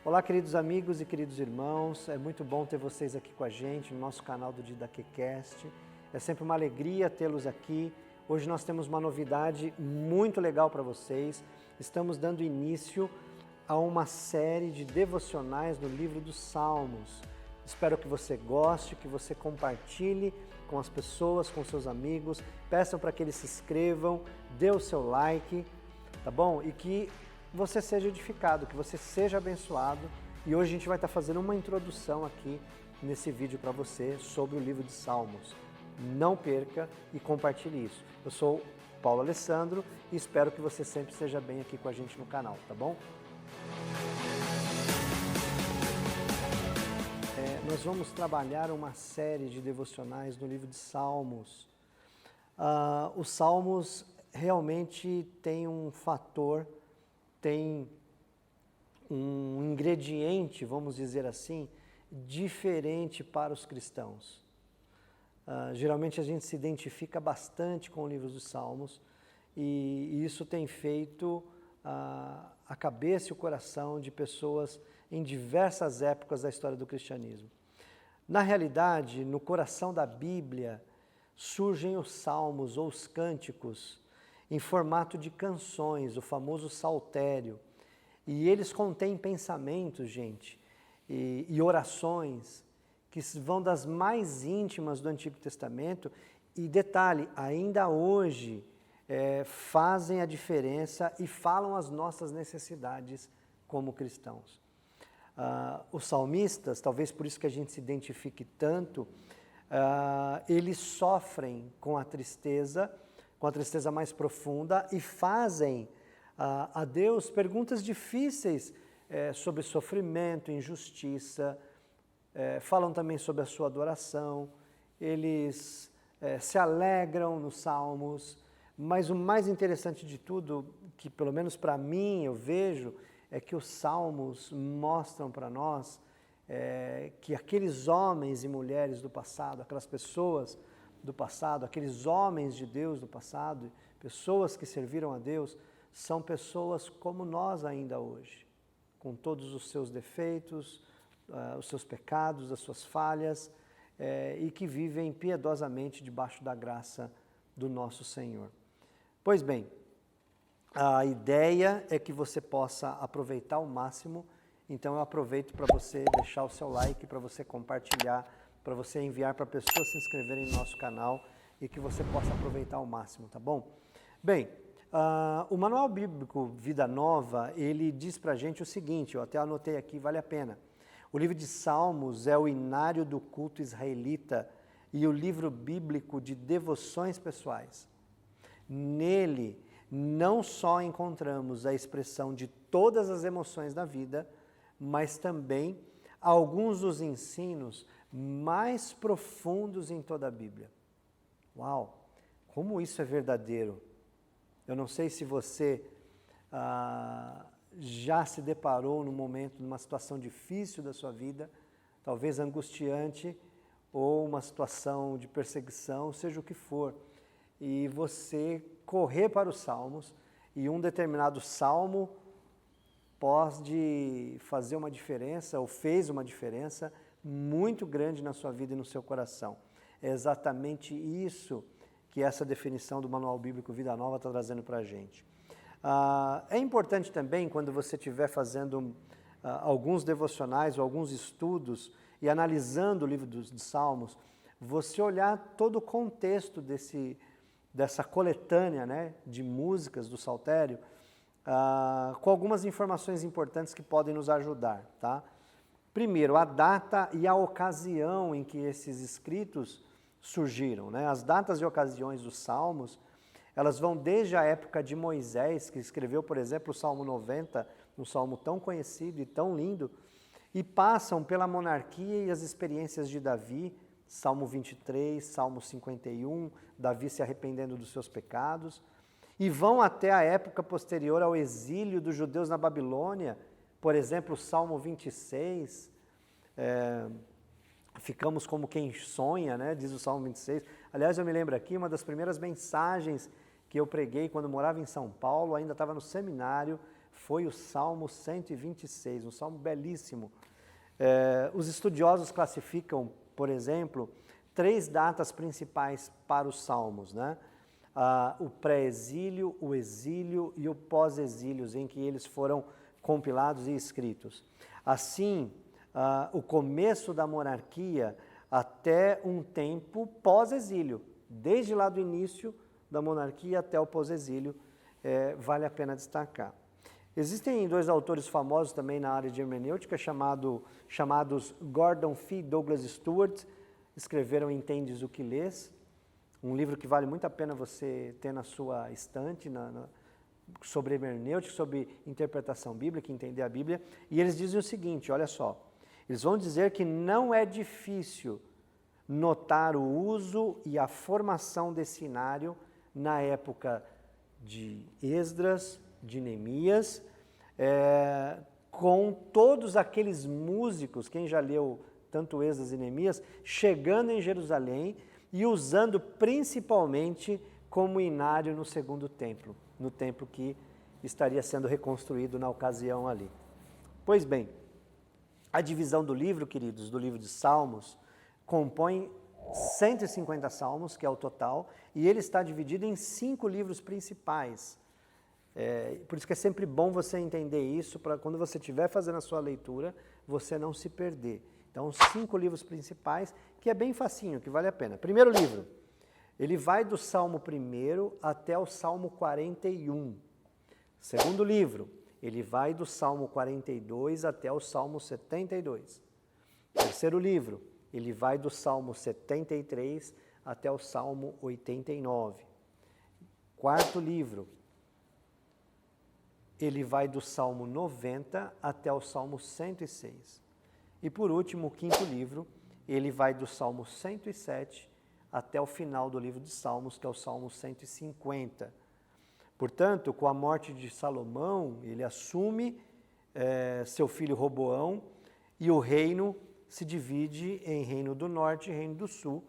Olá, queridos amigos e queridos irmãos, é muito bom ter vocês aqui com a gente no nosso canal do Didaquecast. É sempre uma alegria tê-los aqui. Hoje nós temos uma novidade muito legal para vocês. Estamos dando início a uma série de devocionais no livro dos Salmos. Espero que você goste, que você compartilhe com as pessoas, com seus amigos. Peçam para que eles se inscrevam, dê o seu like, tá bom? E que você seja edificado, que você seja abençoado. E hoje a gente vai estar fazendo uma introdução aqui nesse vídeo para você sobre o livro de Salmos. Não perca e compartilhe isso. Eu sou Paulo Alessandro e espero que você sempre esteja bem aqui com a gente no canal, tá bom? Nós vamos trabalhar uma série de devocionais no livro de Salmos. Os Salmos realmente têm um fator, tem um ingrediente, vamos dizer assim, diferente para os cristãos. Geralmente a gente se identifica bastante com o livro dos Salmos e isso tem feito a cabeça e o coração de pessoas em diversas épocas da história do cristianismo. Na realidade, no coração da Bíblia, surgem os salmos ou os cânticos em formato de canções, o famoso saltério. E eles contêm pensamentos, gente, e orações que vão das mais íntimas do Antigo Testamento e, detalhe, ainda hoje fazem a diferença e falam as nossas necessidades como cristãos. Os salmistas, talvez por isso que a gente se identifique tanto, eles sofrem com a tristeza mais profunda e fazem a Deus perguntas difíceis sobre sofrimento, injustiça, falam também sobre a sua adoração, eles se alegram nos salmos, mas o mais interessante de tudo, que pelo menos para mim eu vejo, é que os salmos mostram para nós que aqueles homens e mulheres do passado, aquelas pessoas do passado, aqueles homens de Deus do passado, pessoas que serviram a Deus, são pessoas como nós ainda hoje, com todos os seus defeitos, os seus pecados, as suas falhas, e que vivem piedosamente debaixo da graça do nosso Senhor. Pois bem, a ideia é que você possa aproveitar ao máximo, então eu aproveito para você deixar o seu like, para você compartilhar, para você enviar para pessoas se inscreverem no nosso canal e que você possa aproveitar ao máximo, tá bom? Bem, o Manual Bíblico Vida Nova, ele diz para a gente o seguinte, eu até anotei aqui, vale a pena. O livro de Salmos é o inário do culto israelita e o livro bíblico de devoções pessoais. Nele, não só encontramos a expressão de todas as emoções da vida, mas também alguns dos ensinos mais profundos em toda a Bíblia. Uau! Como isso é verdadeiro! Eu não sei se você já se deparou num momento, numa situação difícil da sua vida, talvez angustiante, ou uma situação de perseguição, seja o que for, e você correr para os salmos, e um determinado salmo pode fazer uma diferença, ou fez uma diferença muito grande na sua vida e no seu coração. É exatamente isso que essa definição do Manual Bíblico Vida Nova está trazendo para a gente. É importante também, quando você estiver fazendo alguns devocionais ou alguns estudos e analisando o livro dos Salmos, você olhar todo o contexto dessa coletânea, né, de músicas do saltério, com algumas informações importantes que podem nos ajudar, tá? Primeiro, a data e a ocasião em que esses escritos surgiram, né? As datas e ocasiões dos Salmos, elas vão desde a época de Moisés, que escreveu, por exemplo, o Salmo 90, um salmo tão conhecido e tão lindo, e passam pela monarquia e as experiências de Davi, Salmo 23, Salmo 51, Davi se arrependendo dos seus pecados, e vão até a época posterior ao exílio dos judeus na Babilônia, por exemplo, o Salmo 26, ficamos como quem sonha, né? Diz o Salmo 26. Aliás, eu me lembro aqui, uma das primeiras mensagens que eu preguei quando morava em São Paulo, ainda estava no seminário, foi o Salmo 126, um salmo belíssimo. Os estudiosos classificam, por exemplo, 3 datas principais para os salmos, né? O pré-exílio, o exílio e o pós-exílio, em que eles foram compilados e escritos. Assim, o começo da monarquia até um tempo pós-exílio, desde lá do início da monarquia até o pós-exílio, vale a pena destacar. Existem 2 autores famosos também na área de hermenêutica, chamados Gordon Fee e Douglas Stuart, escreveram Entendes o que Lês, um livro que vale muito a pena você ter na sua estante, sobre hermenêutica, sobre interpretação bíblica, entender a Bíblia, e eles dizem o seguinte, olha só, eles vão dizer que não é difícil notar o uso e a formação desse cenário na época de Esdras, de Neemias, com todos aqueles músicos, quem já leu tanto Esdras e Neemias, chegando em Jerusalém e usando principalmente como inário no segundo templo, no templo que estaria sendo reconstruído na ocasião ali. Pois bem, a divisão do livro, queridos, do livro de Salmos, compõe 150 salmos, que é o total, e ele está dividido em 5 livros principais. Por isso que é sempre bom você entender isso, para quando você estiver fazendo a sua leitura, você não se perder. Então, 5 livros principais, que é bem facinho, que vale a pena. Primeiro livro, ele vai do Salmo 1 até o Salmo 41. Segundo livro, ele vai do Salmo 42 até o Salmo 72. Terceiro livro, ele vai do Salmo 73 até o Salmo 89. Quarto livro, ele vai do Salmo 90 até o Salmo 106. E por último, o quinto livro, ele vai do Salmo 107 até o final do livro de Salmos, que é o Salmo 150. Portanto, com a morte de Salomão, ele assume seu filho Roboão e o reino se divide em reino do norte e reino do sul,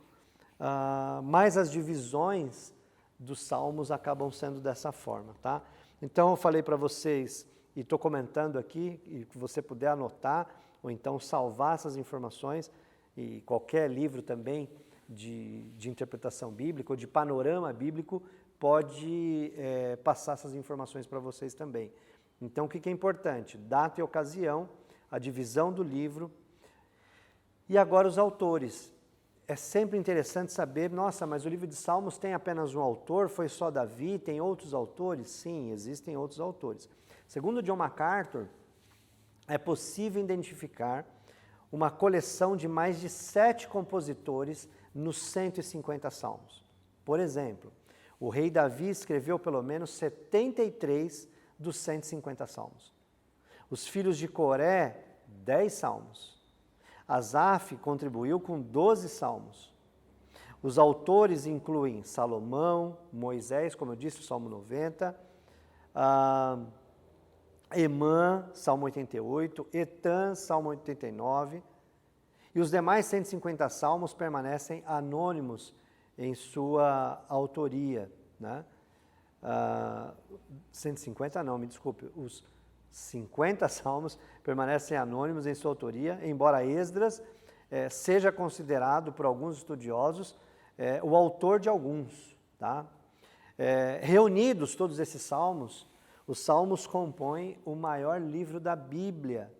mas as divisões dos salmos acabam sendo dessa forma, tá? Então eu falei para vocês, e estou comentando aqui, e que você puder anotar, ou então salvar essas informações, e qualquer livro também de interpretação bíblica ou de panorama bíblico pode passar essas informações para vocês também. Então o que é importante? Data e ocasião, a divisão do livro, e agora os autores. É sempre interessante saber, nossa, mas o livro de Salmos tem apenas um autor, foi só Davi, tem outros autores? Sim, existem outros autores. Segundo John MacArthur, é possível identificar uma coleção de mais de 7 compositores nos 150 salmos. Por exemplo, o rei Davi escreveu pelo menos 73 dos 150 salmos. Os filhos de Coré, 10 salmos. Asaf contribuiu com 12 salmos. Os autores incluem Salomão, Moisés, como eu disse, o Salmo 90, Emã, Salmo 88, Etan, Salmo 89, e os demais 150 salmos permanecem anônimos em sua autoria, né? 150 não, me desculpe, os 50 salmos permanecem anônimos em sua autoria, embora Esdras seja considerado por alguns estudiosos o autor de alguns, tá? Reunidos todos esses salmos, os salmos compõem o maior livro da Bíblia,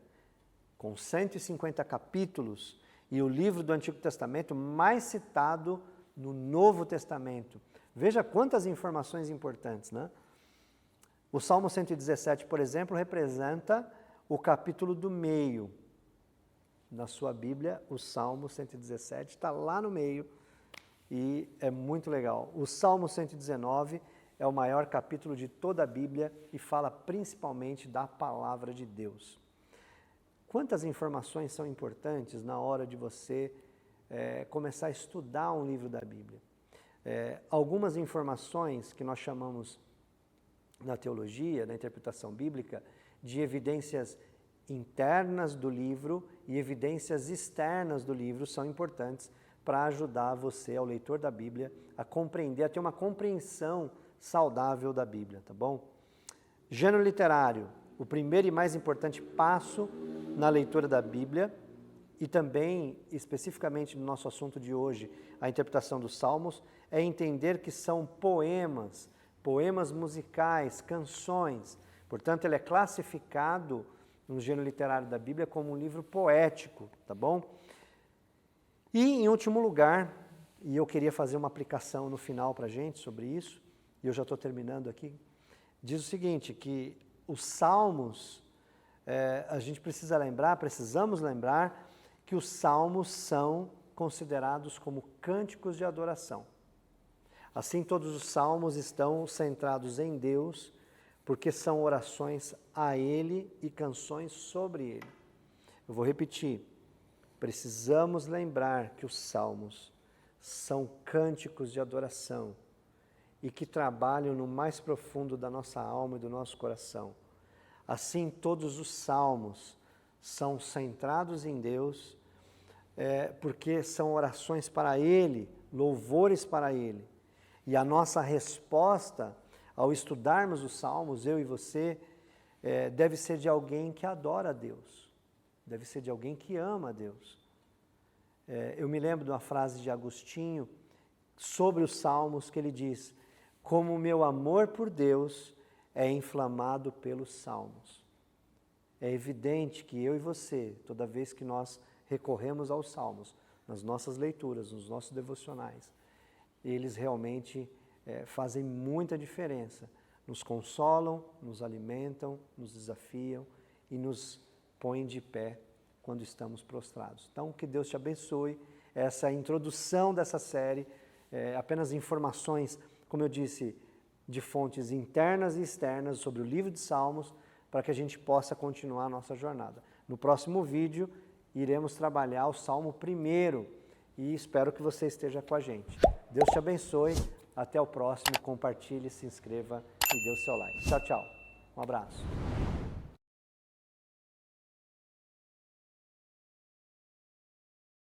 com 150 capítulos, e o livro do Antigo Testamento mais citado no Novo Testamento. Veja quantas informações importantes, né? O Salmo 117, por exemplo, representa o capítulo do meio. Na sua Bíblia, o Salmo 117 está lá no meio e é muito legal. O Salmo 119 é o maior capítulo de toda a Bíblia e fala principalmente da palavra de Deus. Quantas informações são importantes na hora de você começar a estudar um livro da Bíblia? Algumas informações que nós chamamos na teologia, na interpretação bíblica, de evidências internas do livro e evidências externas do livro são importantes para ajudar você, ao leitor da Bíblia, a compreender, a ter uma compreensão saudável da Bíblia, tá bom? Gênero literário, o primeiro e mais importante passo na leitura da Bíblia e também, especificamente no nosso assunto de hoje, a interpretação dos Salmos, é entender que são poemas, poemas musicais, canções. Portanto, ele é classificado no gênero literário da Bíblia como um livro poético, tá bom? E, em último lugar, e eu queria fazer uma aplicação no final para a gente sobre isso, e eu já estou terminando aqui, diz o seguinte, que os Salmos, a gente precisamos lembrar que os Salmos são considerados como cânticos de adoração. Assim, todos os Salmos estão centrados em Deus, porque são orações a Ele e canções sobre Ele. Eu vou repetir, precisamos lembrar que os Salmos são cânticos de adoração e que trabalham no mais profundo da nossa alma e do nosso coração. Assim, todos os Salmos são centrados em Deus, porque são orações para Ele, louvores para Ele. E a nossa resposta ao estudarmos os Salmos, eu e você, deve ser de alguém que adora a Deus, deve ser de alguém que ama a Deus. Eu me lembro de uma frase de Agostinho sobre os Salmos que ele diz: como o meu amor por Deus é inflamado pelos Salmos. É evidente que eu e você, toda vez que nós recorremos aos Salmos, nas nossas leituras, nos nossos devocionais, eles realmente fazem muita diferença. Nos consolam, nos alimentam, nos desafiam e nos põem de pé quando estamos prostrados. Então, que Deus te abençoe. Essa introdução dessa série, apenas informações, como eu disse, de fontes internas e externas sobre o livro de Salmos, para que a gente possa continuar a nossa jornada. No próximo vídeo, iremos trabalhar o Salmo 1 e espero que você esteja com a gente. Deus te abençoe. Até o próximo. Compartilhe, se inscreva e dê o seu like. Tchau, tchau. Um abraço.